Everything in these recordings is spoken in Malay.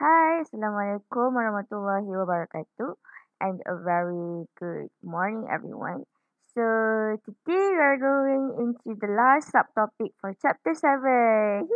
Hi, Assalamualaikum warahmatullahi wabarakatuh, and a very good morning, everyone. So, today we are going into the last subtopic for chapter 7.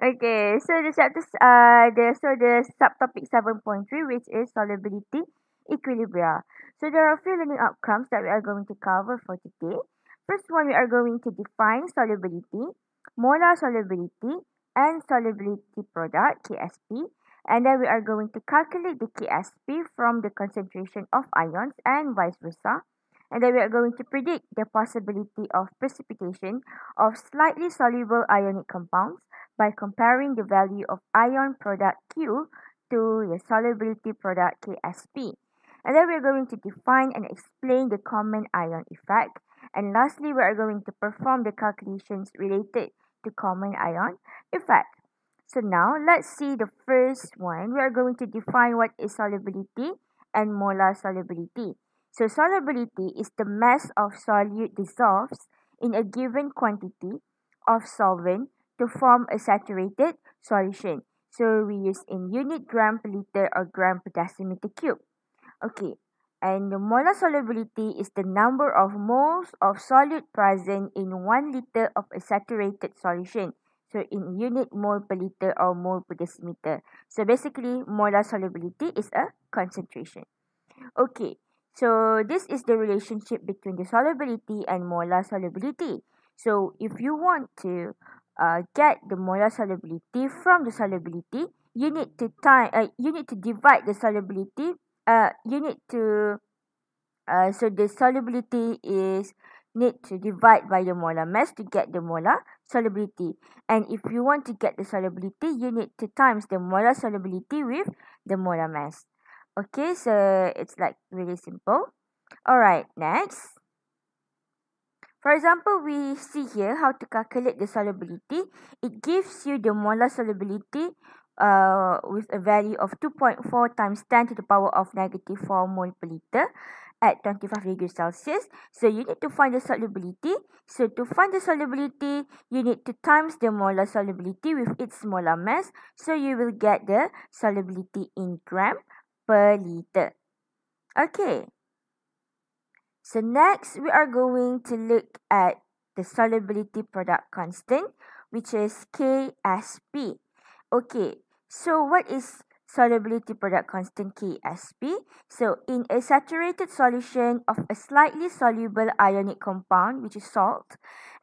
Okay, so the subtopic 7.3, which is solubility, equilibria. So, there are a few learning outcomes that we are going to cover for today. First one, we are going to define solubility, molar solubility, and solubility product, KSP. And then we are going to calculate the KSP from the concentration of ions and vice versa. And then we are going to predict the possibility of precipitation of slightly soluble ionic compounds by comparing the value of ion product Q to the solubility product KSP. And then we are going to define and explain the common ion effect. And lastly, we are going to perform the calculations related to common ion effect. So now let's see the first one. We are going to define what is solubility and molar solubility. So solubility is the mass of solute dissolves in a given quantity of solvent to form a saturated solution. So we use in unit gram per liter or gram per decimeter cube. Okay. And the molar solubility is the number of moles of solute present in 1 liter of a saturated solution. So in unit mole per liter or mole per decimeter. So basically, molar solubility is a concentration. Okay, so this is the relationship between the solubility and molar solubility. So if you want to get the molar solubility from the solubility, you need to divide the solubility. You need to so the solubility is need to divide by the molar mass to get the molar solubility. And if you want to get the solubility, you need to times the molar solubility with the molar mass. Okay, so it's like really simple. Alright, next. For example, we see here how to calculate the solubility. It gives you the molar solubility with a value of 2.4 times 10 to the power of negative 4 mole per liter at 25 degrees Celsius. So you need to find the solubility. So to find the solubility, you need to times the molar solubility with its molar mass. So you will get the solubility in gram per liter. Okay. So next, we are going to look at the solubility product constant, which is KSP. Okay, so what is solubility product constant KSP? So in a saturated solution of a slightly soluble ionic compound, which is salt,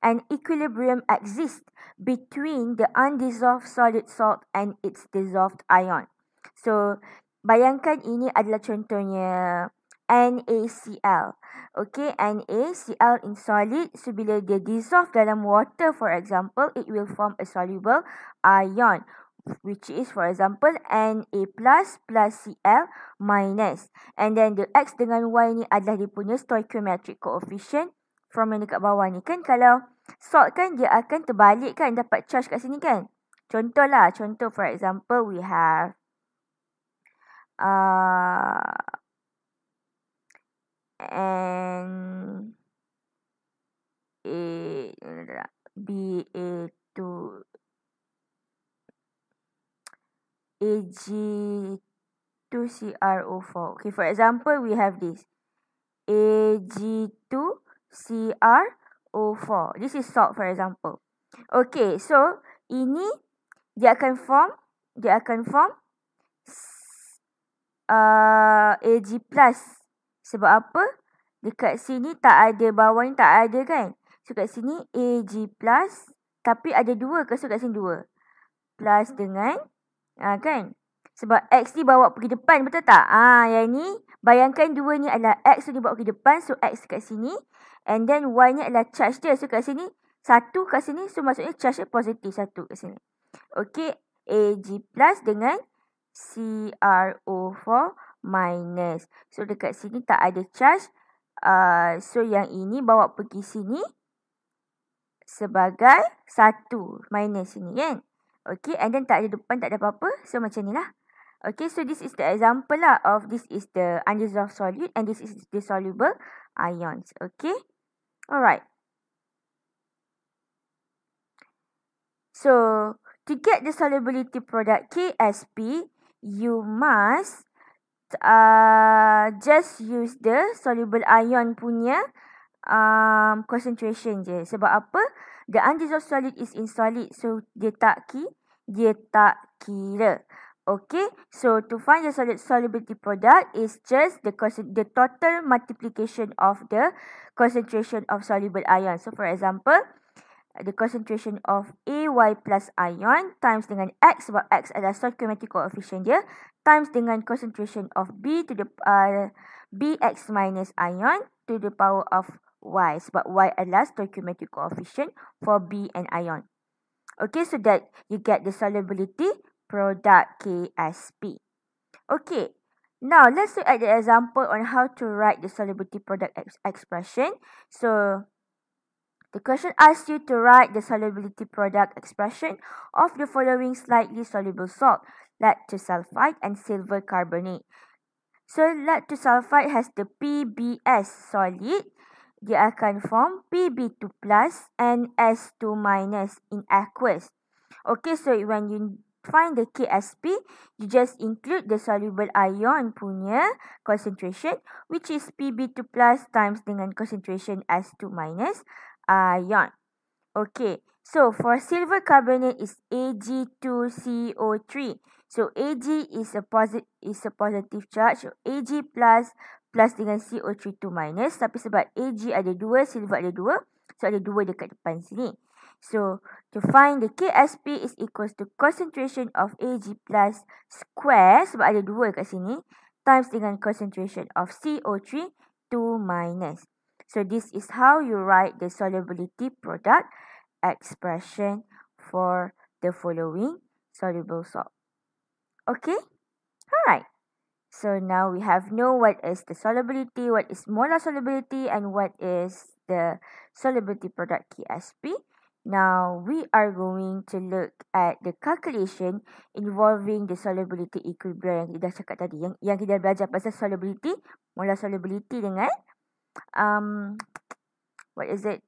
an equilibrium exists between the undissolved solid salt and its dissolved ion. So bayangkan ini adalah contohnya NaCl. Okay, NaCl in solid. So bila dia dissolve dalam water, for example, it will form a soluble ion, which is, for example, Na plus Cl minus. And then the X dengan Y ni adalah dia punya stoichiometric coefficient. From yang dekat bawah ni kan, kalau salt kan dia akan terbalik kan, dapat charge kat sini kan. Contoh, for example, we have and Ba2 Ag2CrO4. Okay, for example, we have this Ag2CrO4. This is salt, for example. Okay, so ini dia akan form Ag plus. Sebab apa? Dekat sini tak ada, bawah ni tak ada kan? So kat sini Ag plus, tapi ada 2 ke? So kat sini 2. Plus dengan, kan? Sebab X ni bawa pergi depan, betul tak? Yang ni, bayangkan 2 ni adalah X tu dibawa pergi depan, so X kat sini. And then Y ni adalah charge dia. So kat sini, 1 kat sini, so maksudnya charge dia positif 1 kat sini. Okay, Ag plus dengan CrO4 minus. So dekat sini tak ada charge. So yang ini bawa pergi sini sebagai 1 minus sini kan. Okay, and then tak ada depan, tak ada apa-apa. So macam ni lah. Okay, so this is the example lah of this is the undissolved solute and this is the soluble ions. Okay, alright. So to get the solubility product KSP, you must just use the soluble ion punya concentration je. Sebab apa? The undissolved solid is in solid, so dia tak kira. Okay, so to find the solid solubility product is just the total multiplication of the concentration of soluble ion. So for example, the concentration of AY plus ion times dengan X, sebab X adalah stoichiometric coefficient dia, times dengan concentration of B to the BX minus ion to the power of Y, sebab Y adalah stoichiometric coefficient for B and ion. Okay, so that you get the solubility product KSP. Okay, now let's look at the example on how to write the solubility product expression. So the question asks you to write the solubility product expression of the following slightly soluble salt: lead to sulfide and silver carbonate. So lead to sulfide has the PBS solid. Dia akan form PB2 plus and S2 minus in aqueous. Okay, so when you find the KSP, you just include the soluble ion punya concentration, which is PB2 plus times dengan concentration S2 minus ion. Okay, so for silver carbonate is Ag2CO3. So Ag is a positive charge. So Ag plus dengan CO3 2 minus. Tapi sebab Ag ada 2, silver ada 2, so ada 2 dekat depan sini. So to find the KSP is equals to concentration of Ag plus square, sebab ada 2 kat sini, times dengan concentration of CO3 2 minus. So this is how you write the solubility product expression for the following soluble salt. Okay? Alright. So now we have know what is the solubility, what is molar solubility, and what is the solubility product KSP. Now we are going to look at the calculation involving the solubility equilibria yang kita dah cakap tadi. Yang kita belajar pasal solubility, molar solubility dengan what is it?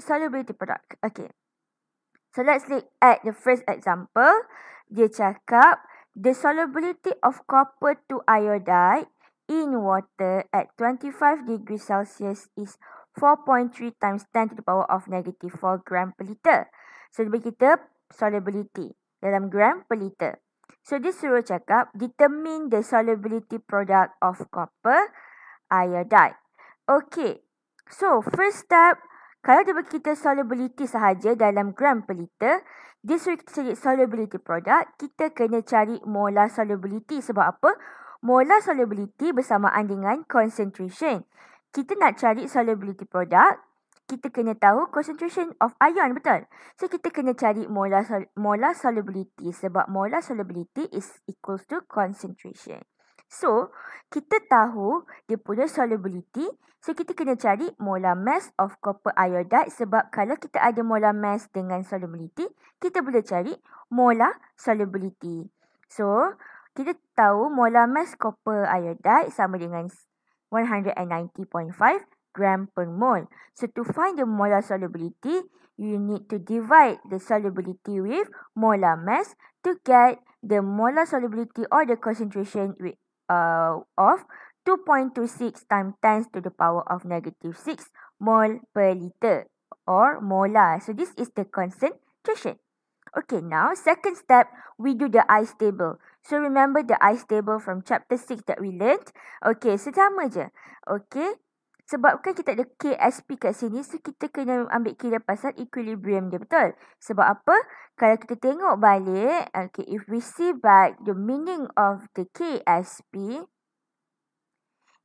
Solubility product. Okay. So let's look at the first example. Dia cakap the solubility of copper to iodide in water at 25 degrees Celsius is 4.3 times 10 to the power of negative 4 gram per liter. So dia bagi kita solubility dalam gram per liter. So dia suruh cakap determine the solubility product of copper iodide. Okay. So first step, kalau dia bagi kita solubility sahaja dalam gram per liter, dia suruh kita cari solubility product, kita kena cari molar solubility. Sebab apa? Molar solubility bersamaan dengan concentration. Kita nak cari solubility product, kita kena tahu concentration of ion, betul? So kita kena cari molar solubility, sebab molar solubility is equals to concentration. So, kita tahu dia punya solubility. So, kita kena cari molar mass of copper iodide. Sebab kalau kita ada molar mass dengan solubility, kita boleh cari molar solubility. So, kita tahu molar mass copper iodide sama dengan 190.5 gram per mole. So, to find the molar solubility, you need to divide the solubility with molar mass to get the molar solubility or the concentration with of 2.26 times 10 to the power of negative 6 mole per liter or molar. So this is the concentration. Okay, now second step, we do the ice table. So remember the ice table from chapter 6 that we learned. Okay, sama je. Okay, sebab kan kita ada KSP kat sini, so kita kena ambil kira pasal equilibrium dia, betul? Sebab apa? Kalau kita tengok balik, okay, if we see back the meaning of the KSP,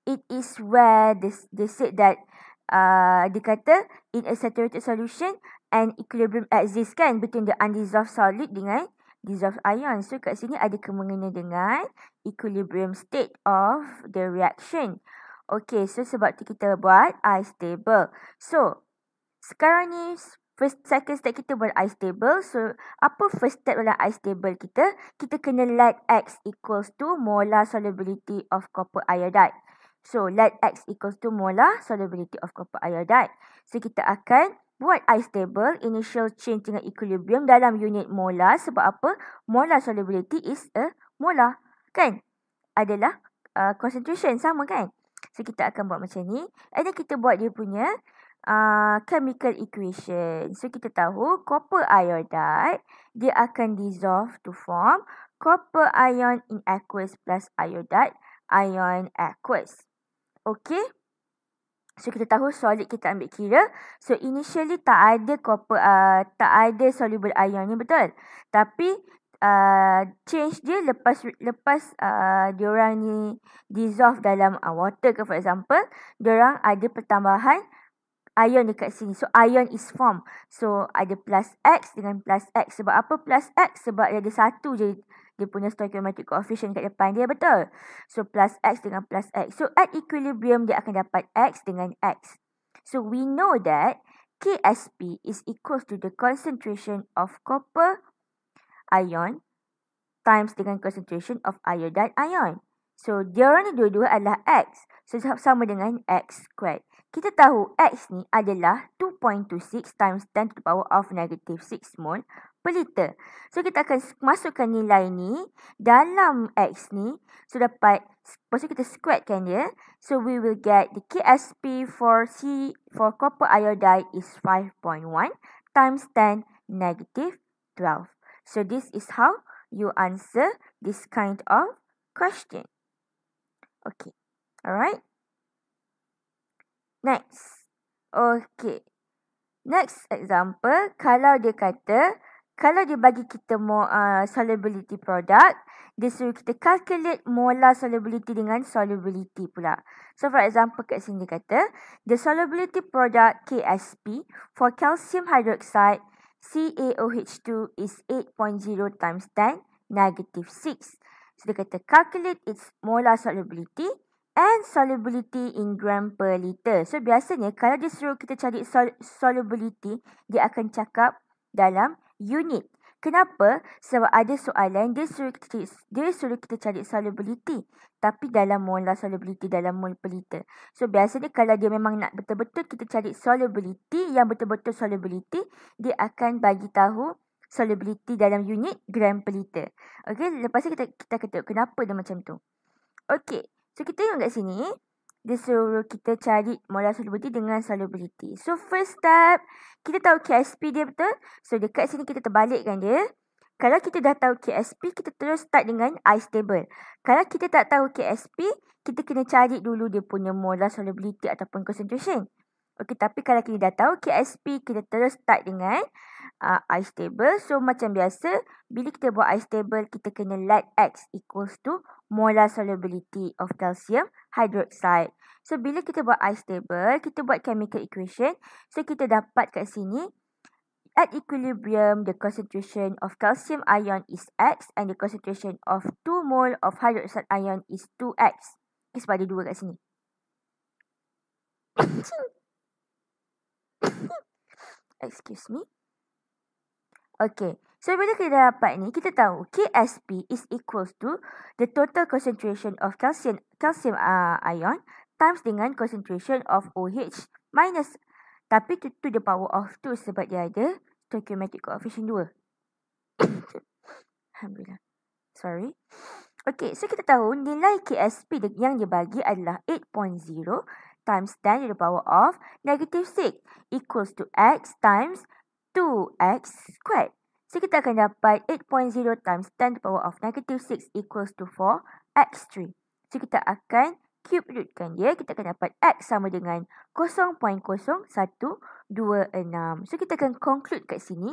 it is where they said that dia kata in a saturated solution, an equilibrium exists kan between the undissolved solid dengan dissolved ion. So kat sini ada kemengena dengan equilibrium state of the reaction. Okay, so sebab tu kita buat ice table. So, sekarang ni second step kita buat ice table. So, apa first step dalam ice table kita? Kita kena let X equals to molar solubility of copper iodide. So, let X equals to molar solubility of copper iodide. So, kita akan buat ice table, initial change dengan equilibrium dalam unit molar. Sebab apa? Molar solubility is a molar. Kan? Adalah concentration. Sama kan? So, kita akan buat macam ni. And then kita buat dia punya chemical equation. So, kita tahu copper iodide, dia akan dissolve to form copper ion in aqueous plus iodide ion aqueous. Okay? So, kita tahu solid kita ambil kira. So, initially tak ada copper, tak ada soluble ion ni, betul? Tapi, change dia lepas diorang ni dissolve dalam water ke, for example, diorang ada pertambahan ion dekat sini. So, ion is formed. So, ada plus X dengan plus X. Sebab apa plus X? Sebab dia ada satu je dia punya stoichiometric coefficient kat depan dia, betul? So, plus X dengan plus X. So, at equilibrium, dia akan dapat X dengan X. So, we know that Ksp is equals to the concentration of copper ion times dengan concentration of iodide ion. So, diorang ni dua-dua adalah X. So, sama dengan X squared. Kita tahu X ni adalah 2.26 times 10 to the power of negative 6 mol per liter. So, kita akan masukkan nilai ni dalam X ni. So, dapat, lepas tu kita squarekan dia. So, we will get the Ksp for copper iodide is 5.1 times 10 negative 12. So, this is how you answer this kind of question. Okay. Alright. Next. Okay. Next example. Kalau dia kata, kalau dia bagi kita solubility product, dia suruh kita calculate molar solubility dengan solubility pula. So, for example, kat sini dia kata, the solubility product Ksp for calcium hydroxide CaOH2 is 8.0 times 10 negative 6. So, dia kata, calculate its molar solubility and solubility in gram per liter. So, biasanya kalau dia suruh kita cari solubility, dia akan cakap dalam unit. Kenapa? Sebab ada soalan dia suruh kita cari solubility, tapi dalam molar solubility, dalam mol per liter. So, biasanya kalau dia memang nak betul-betul kita cari solubility, yang betul-betul solubility, dia akan bagi tahu solubility dalam unit gram per liter. Okay, lepas tu kita akan tengok kenapa dia macam tu. Okay. So, kita tengok kat sini, dia suruh kita cari molar solubility dengan solubility. So, first step, kita tahu Ksp dia, betul? So, dekat sini kita terbalikkan dia. Kalau kita dah tahu Ksp, kita terus start dengan ice table. Kalau kita tak tahu Ksp, kita kena cari dulu dia punya molar solubility ataupun concentration. Okay, tapi kalau kita dah tahu Ksp, kita terus start dengan ice table. So, macam biasa, bila kita buat ice table, kita kena let X equals to molar solubility of calcium hydroxide. So, bila kita buat ice table, kita buat chemical equation. So, kita dapat kat sini, at equilibrium, the concentration of calcium ion is X and the concentration of 2 mol of hydroxide ion is 2X. Okay, sebab ada 2 kat sini. Excuse me. Okay. So, bila kita dapat ni, kita tahu Ksp is equals to the total concentration of calcium ion times dengan concentration of OH minus. Tapi to the power of 2 sebab dia ada stoichiometric coefficient 2. Alhamdulillah. Sorry. Okay, so kita tahu nilai Ksp yang dia bagi adalah 8.0 times 10 to the power of negative 6 equals to X times 2X squared. So, kita akan dapat 8.0 times 10 to the power of negative 6 equals to 4x3. So, kita akan cube rootkan dia. Kita akan dapat X sama dengan 0.0126. So, kita akan conclude kat sini.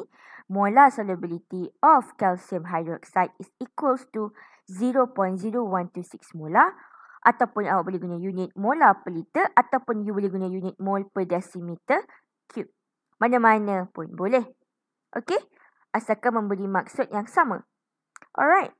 Molar solubility of calcium hydroxide is equals to 0.0126 molar. Ataupun awak boleh guna unit molar per liter. Ataupun you boleh guna unit mol per decimeter cube. Mana-mana pun boleh. Okay? Asalkan memberi maksud yang sama. Alright.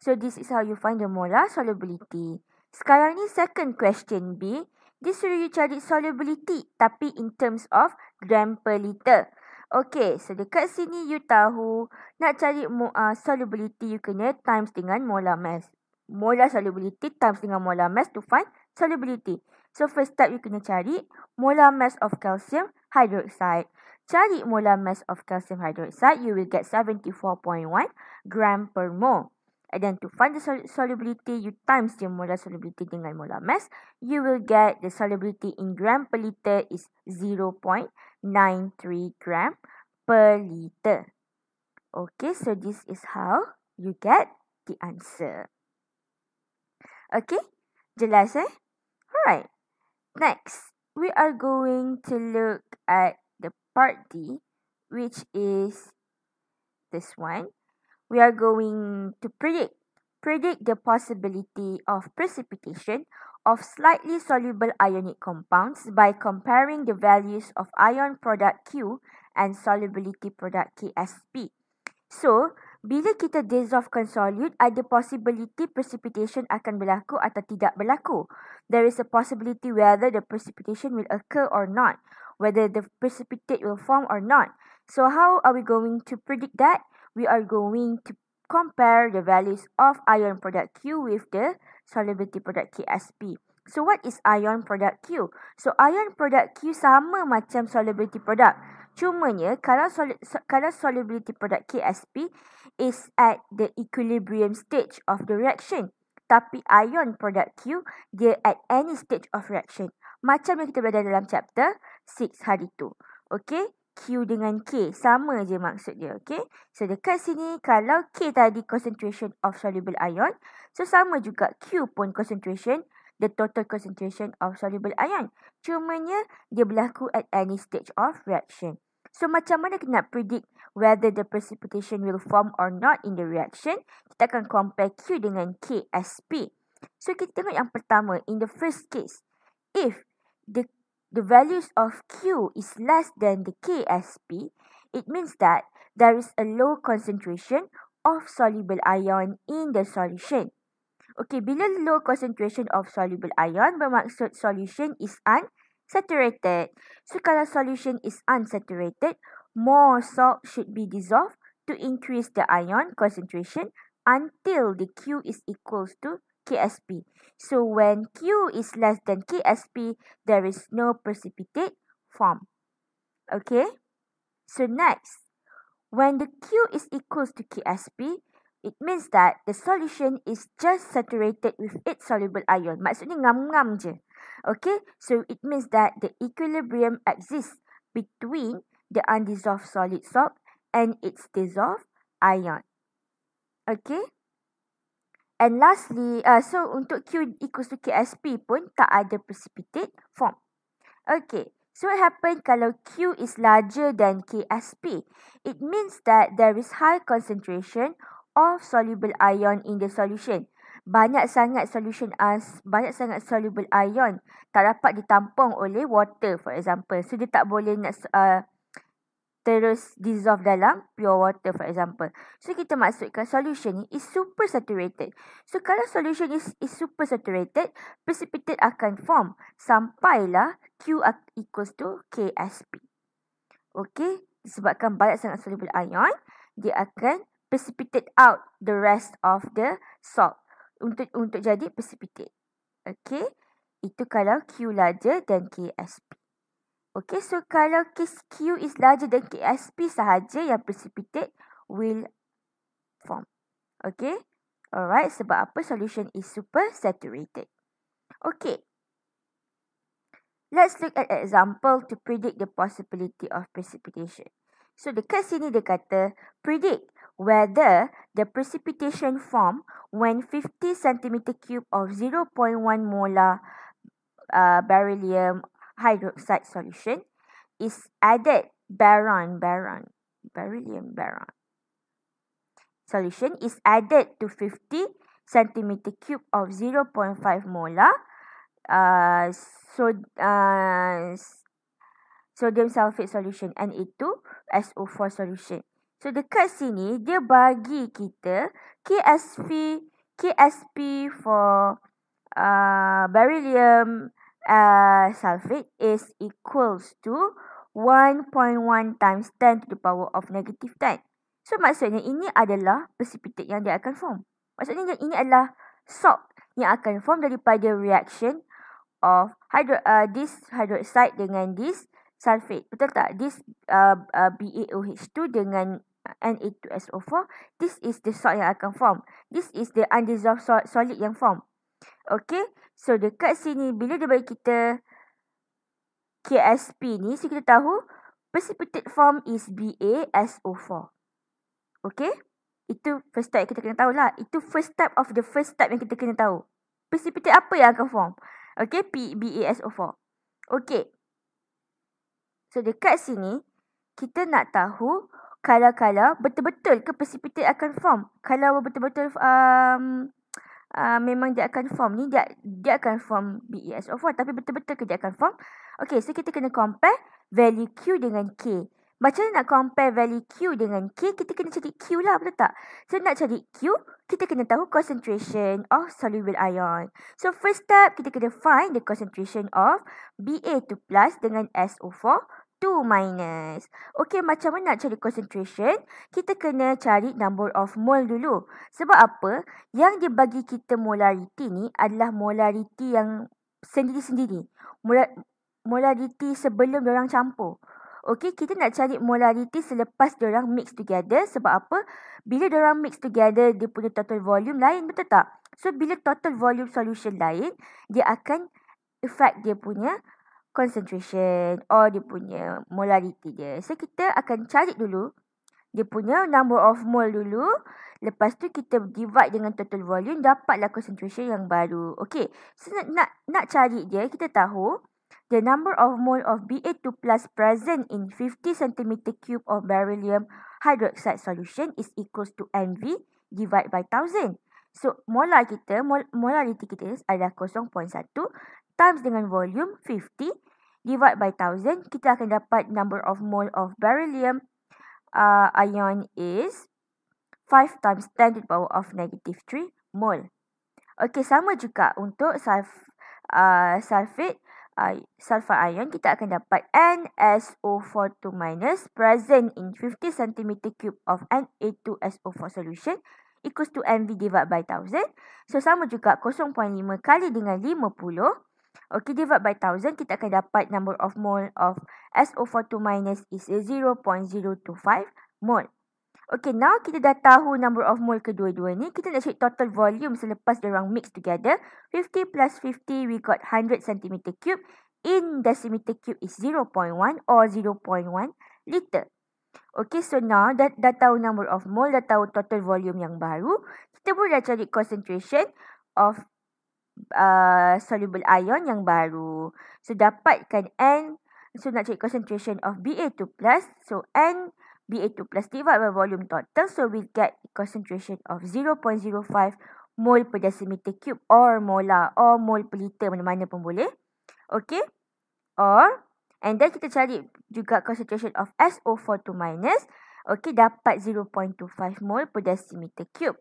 So, this is how you find the molar solubility. Sekarang ni second question B. Dia suruh you cari solubility. Tapi in terms of gram per liter. Okay. So, dekat sini you tahu. Nak cari solubility, you kena times dengan molar mass. Molar solubility times dengan molar mass to find solubility. So, first step you kena cari molar mass of calcium hydroxide. cari molar mass of calcium hydroxide, you will get 74.1 gram per mole. And then to find the solubility, you times the molar solubility dengan molar mass, you will get the solubility in gram per liter is 0.93 gram per liter. Okay, so this is how you get the answer. Okay, jelas Alright, next, we are going to look at the part D, which is this one. We are going to predict the possibility of precipitation of slightly soluble ionic compounds by comparing the values of ion product Q and solubility product KSP. So, bila kita dissolvekan solute, ada possibility precipitation akan berlaku atau tidak berlaku. There is a possibility whether the precipitation will occur or not, whether the precipitate will form or not. So, how are we going to predict that? We are going to compare the values of ion product Q with the solubility product KSP. So, what is ion product Q? So, ion product Q sama macam solubility product. Cumanya, kalau solubility product KSP is at the equilibrium stage of the reaction. Tapi ion product Q, dia at any stage of reaction. Macam yang kita belajar dalam chapter 6 hari tu. Okay? Q dengan K. Sama je maksud dia. Okay? So, dekat sini, kalau K tadi concentration of soluble ion, so sama juga Q pun concentration, the total concentration of soluble ion. Cumanya, dia berlaku at any stage of reaction. So, macam mana kita nak predict whether the precipitation will form or not in the reaction? Kita akan compare Q dengan KSP. So, kita tengok yang pertama, in the first case, if the values of Q is less than the KSP, it means that there is a low concentration of soluble ion in the solution. Okay, bila low concentration of soluble ion, bermaksud solution is unsaturated. So, kalau solution is unsaturated, more salt should be dissolved to increase the ion concentration until the Q is equals to KSP. So, when Q is less than KSP, there is no precipitate form. Okay? So, next, when the Q is equals to KSP, it means that the solution is just saturated with its soluble ion. Maksudnya ngam-ngam je. Okay, so it means that the equilibrium exists between the undissolved solid salt and its dissolved ion. Okay, and lastly, so untuk Q equals to KSP pun tak ada precipitate form. Okay, so what happens kalau Q is larger than KSP? It means that there is high concentration of soluble ion in the solution. Banyak sangat soluble ion tak dapat ditampung oleh water, for example. So, dia tak boleh nak terus dissolve dalam pure water, for example. So, kita maksudkan solution ni is super saturated. So, kalau solution is super saturated, precipitate akan form sampailah Q equals to KSP. Okay, disebabkan banyak sangat soluble ion, dia akan precipitate out the rest of the salt. Untuk jadi precipitate. Okay. Itu kalau Q larger than KSP. Okay. So, kalau Q is larger than KSP sahaja yang precipitate will form. Okay. Alright. Sebab apa? Solution is super saturated. Okay. Let's look at an example to predict the possibility of precipitation. So, dekat sini dia kata, predict whether the precipitation form when 50 cm³ of 0.1 molar beryllium hydroxide solution is added beryllium solution is added to 50 cm³ of 0.5 molar sodium sulfate solution Na2SO4 solution. So, dekat sini, dia bagi kita KSP for beryllium sulfate is equals to 1.1 times 10 to the power of negative 10. So, maksudnya ini adalah precipitate yang dia akan form. Maksudnya ini adalah salt yang akan form daripada reaction of this hydroxide dengan this sulfate. Betul tak? This BaOH2 dengan Na2SO4, this is the salt yang akan form. This is the undissolved solid yang form. Okay, so dekat sini bila dia bagi kita KSP ni, so kita tahu precipitate form is BaSO4. Okay, itu first step kita kena tahu lah. Itu first step of the first step yang kita kena tahu. Precipitate apa yang akan form? Okay, BaSO4. Okay, so dekat sini kita nak tahu kalau betul-betul ke precipitate akan form. Kalau betul-betul memang dia akan form ni, dia akan form BaSO4, tapi betul-betul ke dia akan form? Okay, so kita kena compare value Q dengan K. Macam mana nak compare value Q dengan K? Kita kena cari Q lah, betul tak? So nak cari Q, kita kena tahu concentration of soluble ion. So first step, kita kena find the concentration of Ba2 plus dengan SO4 2 minus. Okay, macam mana nak cari concentration? Kita kena cari number of mole dulu. Sebab apa? Yang dia bagi kita molarity ni adalah molarity yang sendiri-sendiri. Molarity sebelum diorang campur. Okay, kita nak cari molarity selepas diorang mix together. Sebab apa? Bila diorang mix together, dia punya total volume lain, betul tak? So, bila total volume solution lain, dia akan affect dia punya concentration or dia punya molarity dia. So, kita akan cari dulu dia punya number of mole dulu. Lepas tu, kita divide dengan total volume, dapatlah concentration yang baru. Okay, so nak cari dia, kita tahu the number of mole of Ba2 plus present in 50 cm3 of beryllium hydroxide solution is equals to Mv divided by 1000. So, molarity kita adalah 0.1 times dengan volume 50 divide by 1000. Kita akan dapat number of mole of beryllium ion is 5 times 10 to the power of negative 3 mole. Okay, sama juga untuk sulfur ion, kita akan dapat NSO42- present in 50 cm3 of Na2SO4 solution equals to Mv divided by 1000. So, sama juga 0.5 kali dengan 50. Okay, divide by 1000, kita akan dapat number of mole of SO42- is 0.025 mole. Okay, now kita dah tahu number of mole kedua-dua ni. Kita nak cari total volume selepas diorang mix together. 50 plus 50, we got 100 cm3. In decimeter cube is 0.1 or 0.1 liter. Okay, so now dah tahu number of mole, dah tahu total volume yang baru. Kita pun dah cari concentration of soluble ion yang baru. So, dapatkan N. So, nak cari concentration of Ba2 plus. So, N Ba2 plus divided by volume total. So, we get concentration of 0.05 mole per decimeter cube or molar or mole per liter, mana-mana pun boleh. Okay. Or, and then kita cari juga concentration of SO42-. Okay, dapat 0.25 mole per decimeter cube.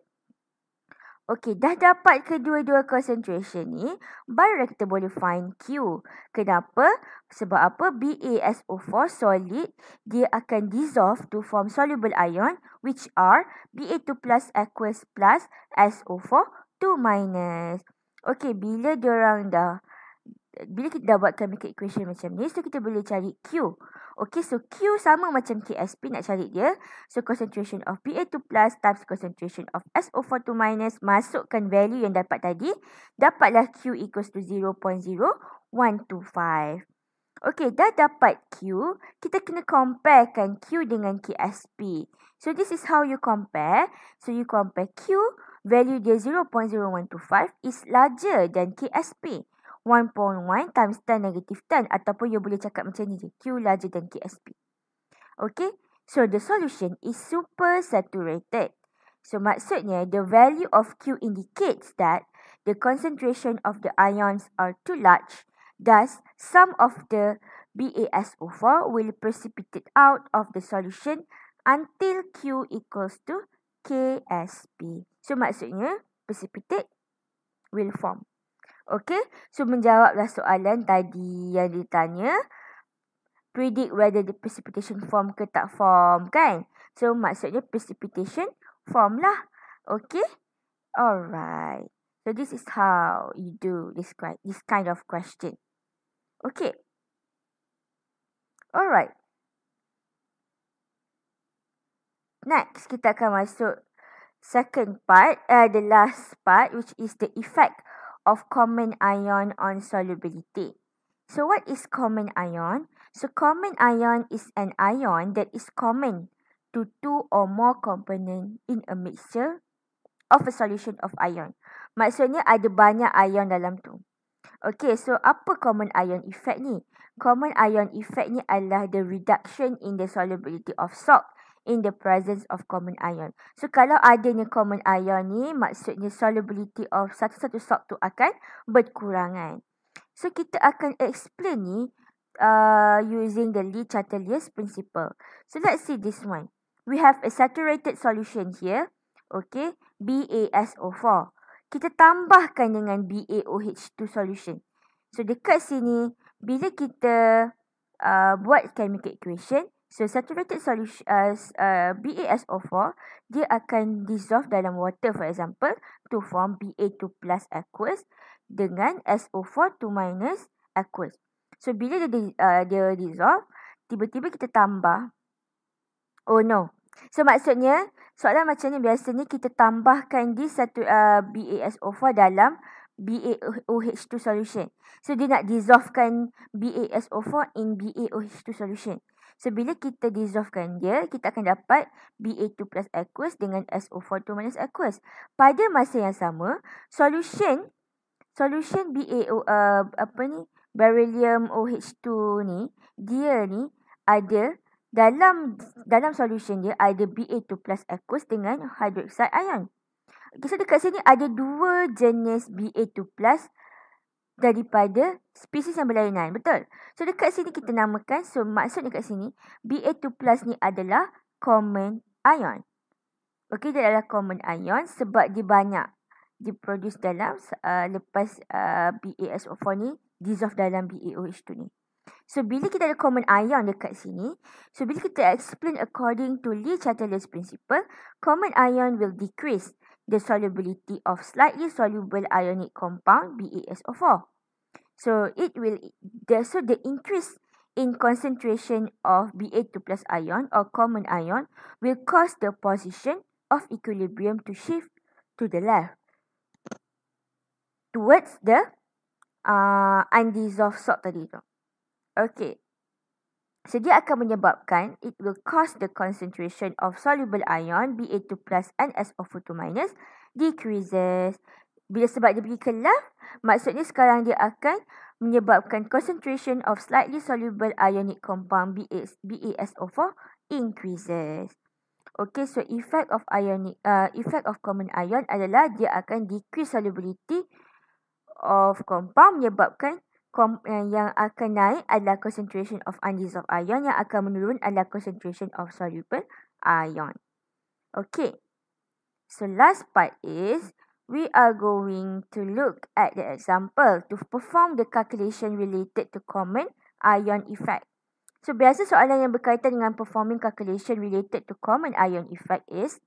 Okay, dah dapat kedua-dua concentration ni, barulah kita boleh find Q. Kenapa? Sebab apa? BaSO4 solid, dia akan dissolve to form soluble ion which are Ba2 plus aqueous plus SO4 2-. Okay, bila kita dah buat chemical equation macam ni, so kita boleh cari Q. Okay, so Q sama macam KSP, nak cari dia. So, concentration of Ba2 plus times concentration of SO42-, masukkan value yang dapat tadi. Dapatlah Q equals to 0.0125. Okay, dah dapat Q. Kita kena comparekan Q dengan KSP. So, this is how you compare. So, you compare Q, value dia 0.0125 is larger than KSP. 1.1 times 10 negative 10. Ataupun you boleh cakap macam ni je. Q larger than KSP. Okay. So, the solution is super saturated. So, maksudnya, the value of Q indicates that the concentration of the ions are too large. Thus, some of the BaSO4 will precipitate out of the solution until Q equals to KSP. So, maksudnya, precipitate will form. Okay, so menjawablah soalan tadi yang ditanya. Predict whether the precipitation form ke tak form, kan? So, maksudnya precipitation form lah. Okay, alright. So, this is how you do this kind of question. Okay. Alright. Next, kita akan masuk second part, the last part, which is the effect of common ion on solubility. So what is common ion? So common ion is an ion that is common to two or more component in a mixture of a solution of ion. Maksudnya ada banyak ion dalam tu. Okay, so apa common ion effect ni? Common ion effect ni adalah the reduction in the solubility of salt in the presence of common ion. So kalau adanya common ion ni, maksudnya solubility of satu-satu salt tu akan berkurangan. So kita akan explain ni using the Le Chatelier's principle. So let's see this one. We have a saturated solution here. Okay, BaSO4. Kita tambahkan dengan BaOH2 solution. So dekat sini, bila kita buat chemical equation, so saturated solution BaSO4, dia akan dissolve dalam water, for example, to form Ba2 plus aqueous dengan SO4 2 minus aqueous. So bila dia dissolve, tiba-tiba kita tambah. Oh no. So maksudnya, soalan macam ni biasanya kita tambahkan di satu BaSO4 dalam BaOH2 solution. So dia nak dissolvekan BaSO4 in BaOH2 solution. So bila kita dissolvekan dia, kita akan dapat Ba2 plus aqueous dengan SO4 2 minus aqueous. Pada masa yang sama, solution beryllium OH2 ni, dia ni ada dalam solution dia ada Ba2 plus aqueous dengan hydroxide ion. Okay, so dekat sini ada dua jenis Ba2 plus daripada spesies yang berlainan. Betul? So dekat sini kita namakan, so maksud dekat sini Ba2 plus ni adalah common ion. Okay, dia adalah common ion sebab dia banyak diproduce dalam lepas BaSO4 ni dissolve dalam BaOH2 ni. So bila kita ada common ion dekat sini, so bila kita explain according to Le Chatelier's principle, common ion will decrease the solubility of slightly soluble ionic compound BaSO4. So the increase in concentration of Ba2 plus ion or common ion will cause the position of equilibrium to shift to the left towards the undissolved salt tadi tu. Okay. So dia akan menyebabkan, it will cause the concentration of soluble ion Ba2 plus and SO4 2 minus decreases. Sebab dia pergi ke left, maksudnya sekarang dia akan menyebabkan concentration of slightly soluble ionic compound BaSO4 increases. Okay, so effect of common ion adalah dia akan decrease solubility of compound, menyebabkan yang akan naik adalah concentration of undissolved ion, yang akan menurun adalah concentration of soluble ion. Okay. So last part is we are going to look at the example to perform the calculation related to common ion effect. So biasa soalan yang berkaitan dengan performing calculation related to common ion effect is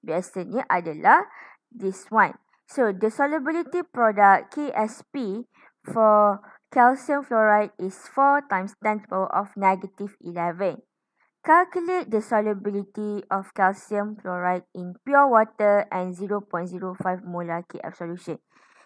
biasanya adalah this one. So the solubility product KSP for calcium fluoride is 4 times 10 to the power of negative 11. Calculate the solubility of calcium fluoride in pure water and 0.05 molar Kf solution.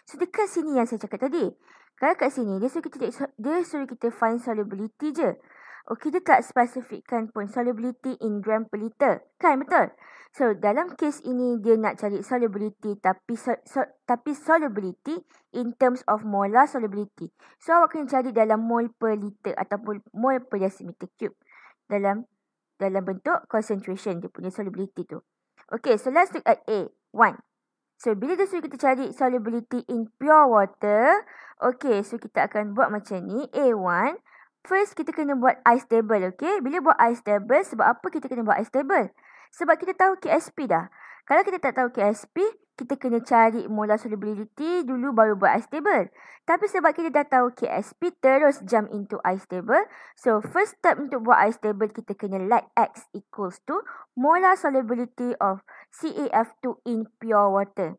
So dekat sini yang saya cakap tadi. Kalau kat sini dia suruh kita find solubility je. Okay, dia tak spesifikkan pun solubility in gram per liter. Kan, betul? So dalam case ini dia nak cari solubility tapi solubility in terms of molar solubility. So awak kena cari dalam mole per liter ataupun mole per decimeter cube. Dalam bentuk concentration dia punya solubility tu. Okay, so let's look at A1. So bila dia suruh kita cari solubility in pure water, okay, so kita akan buat macam ni. A1, first kita kena buat ice table, okay? Bila buat ice table, sebab apa kita kena buat ice table? Sebab kita tahu KSP dah. Kalau kita tak tahu KSP, kita kena cari molar solubility dulu baru buat ice table. Tapi sebab kita dah tahu KSP, terus jump into ice table. So first step untuk buat ice table, kita kena let X equals to molar solubility of CaF2 in pure water.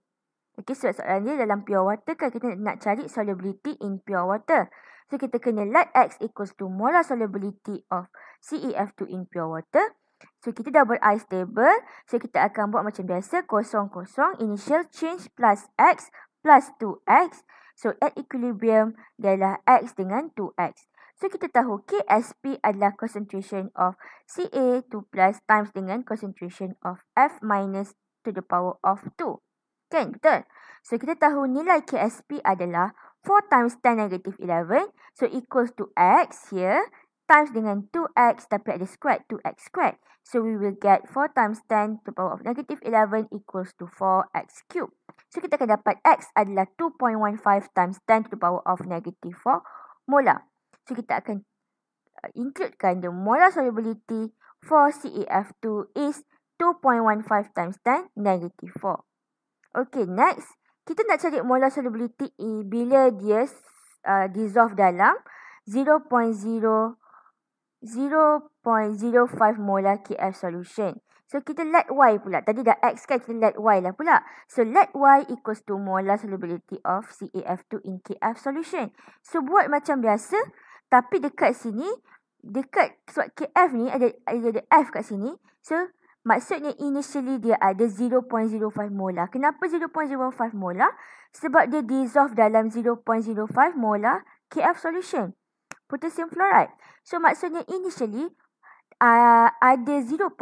Okay, so soalan dia dalam pure water kan kita nak cari solubility in pure water. So, kita kena let X equals to molar solubility of CeF2 in pure water. So, kita dah buat I stable. So, kita akan buat macam biasa. Kosong, initial change plus X plus 2X. So, at equilibrium, dia adalah X dengan 2X. So, kita tahu KSP adalah concentration of Ca2 plus times dengan concentration of F minus to the power of 2. Kan? Betul? So, kita tahu nilai KSP adalah 4 times 10 negative 11. So, equals to X here times dengan 2X tapi ada squared 2X squared. So, we will get 4 times 10 to the power of negative 11 equals to 4X cubed. So, kita akan dapat X adalah 2.15 times 10 to the power of negative 4 molar. So, kita akan includekan the molar solubility for CeF2 is 2.15 times 10 negative 4. Okay, next. Kita nak cari molar solubility bila dia dissolve dalam 0.05 molar KF solution. So, kita let Y pula. Tadi dah X kan, kita let Y lah pula. So, let Y equals to molar solubility of CeF2 in KF solution. So, buat macam biasa. Tapi dekat sini, sebab KF ni ada F kat sini. So, maksudnya initially dia ada 0.05 molar. Kenapa 0.05 molar? Sebab dia dissolve dalam 0.05 molar KF solution. Potassium fluoride. So, maksudnya initially ada 0.05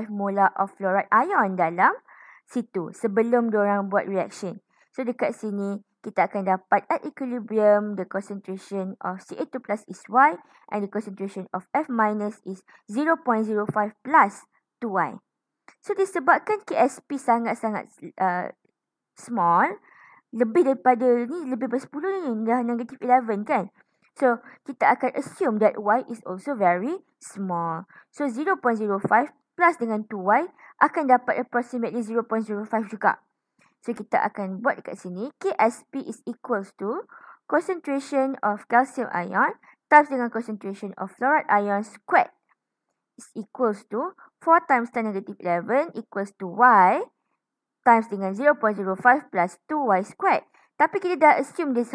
molar of fluoride ion dalam situ sebelum diorang buat reaction. So, dekat sini kita akan dapat at equilibrium the concentration of Ca2 plus is Y and the concentration of F minus is 0.05 plus 2Y. So, disebabkan KSP sangat-sangat small, lebih daripada ni, lebih daripada 10 ni, dah negative 11 kan. So, kita akan assume that Y is also very small. So, 0.05 plus dengan 2Y akan dapat approximately 0.05 juga. So, kita akan buat dekat sini. KSP is equals to concentration of calcium ion times dengan concentration of fluoride ion squared is equals to 4 times 10 negative 11 equals to Y times dengan 0.05 plus 2Y squared. Tapi kita dah assume dia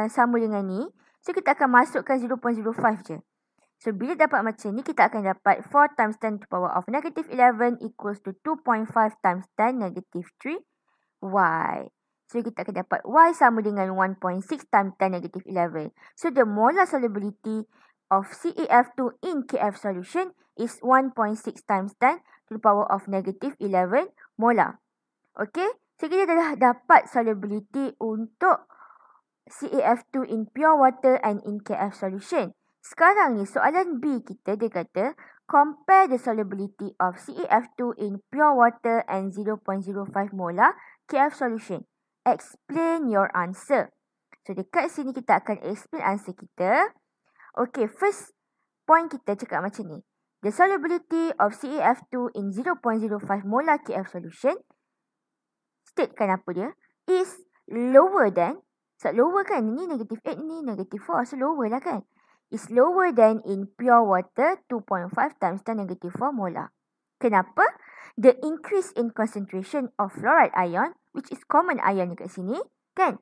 sama dengan ni. So, kita akan masukkan 0.05 je. So, bila dapat macam ni, kita akan dapat 4 times 10 to the power of negative 11 equals to 2.5 times 10 negative 3 Y. So, kita akan dapat Y sama dengan 1.6 times 10 negative 11. So, the molar solubility of CeF2 in KF solution is 1.6 times 10 to the power of negative 11 molar. Okay. So, kita dah dapat solubility untuk CeF2 in pure water and in KF solution. Sekarang ni, soalan B kita, dia kata, compare the solubility of CeF2 in pure water and 0.05 molar KF solution. Explain your answer. So, dekat sini kita akan explain answer kita. Okay, first point kita cakap macam ni. The solubility of CeF2 in 0.05 molar KF solution, statekan apa dia, is lower than, so lower kan, ni negative 8, ni negative 4, so lower lah kan. Is lower than in pure water 2.5 times 10 negative 4 molar. Kenapa? The increase in concentration of fluoride ion, which is common ion dekat sini, kan,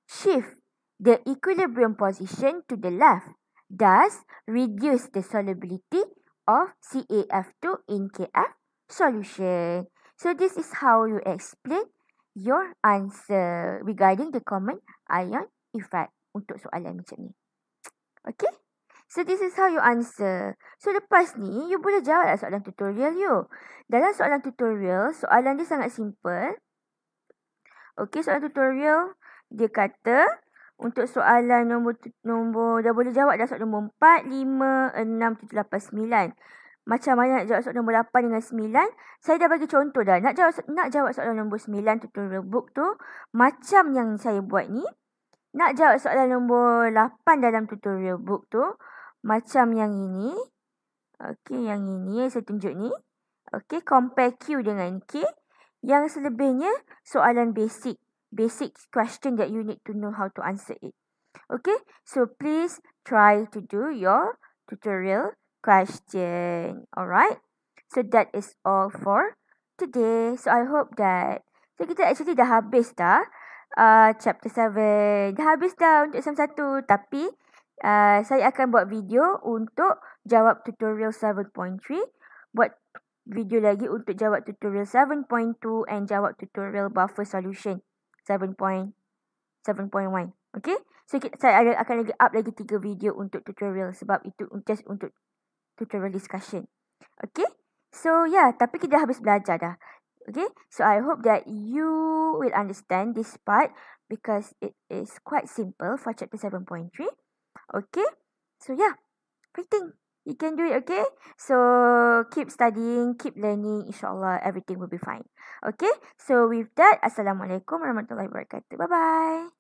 shift the equilibrium position to the left, thus reduce the solubility of CeF2 in KF solution. So, this is how you explain your answer regarding the common ion effect untuk soalan macam ni. Okay? So, this is how you answer. So, lepas ni, you boleh jawab soalan tutorial you. Dalam soalan tutorial, soalan dia sangat simple. Okay, soalan tutorial, dia kata, untuk soalan nombor dah boleh jawab dah soalan nombor 4, 5, 6, 7, 8, 9. Macam mana nak jawab soalan nombor 8 dengan 9? Saya dah bagi contoh dah. Nak jawab soalan nombor 9 tutorial book tu, macam yang saya buat ni. Nak jawab soalan nombor 8 dalam tutorial book tu, macam yang ini. Okey, yang ini yang saya tunjuk ni. Okey, compare Q dengan K. Yang selebihnya, soalan basic. Basic question that you need to know how to answer it. Okay, so please try to do your tutorial question. Alright, so that is all for today. So I hope that, so kita actually dah habis dah chapter 7. Dah habis dah untuk SEM 1. Tapi Saya akan buat video untuk jawab tutorial 7.3, buat video lagi untuk jawab tutorial 7.2 and jawab tutorial buffer solution 7.1. Okay, so saya akan lagi up lagi 3 video untuk tutorial, sebab itu just untuk tutorial discussion. Okay, so tapi kita dah habis belajar dah. Okay, so I hope that you will understand this part because it is quite simple for chapter 7.3. Okay, so fighting. You can do it, okay? So keep studying, keep learning. InsyaAllah everything will be fine. Okay, so with that, Assalamualaikum warahmatullahi wabarakatuh. Bye-bye.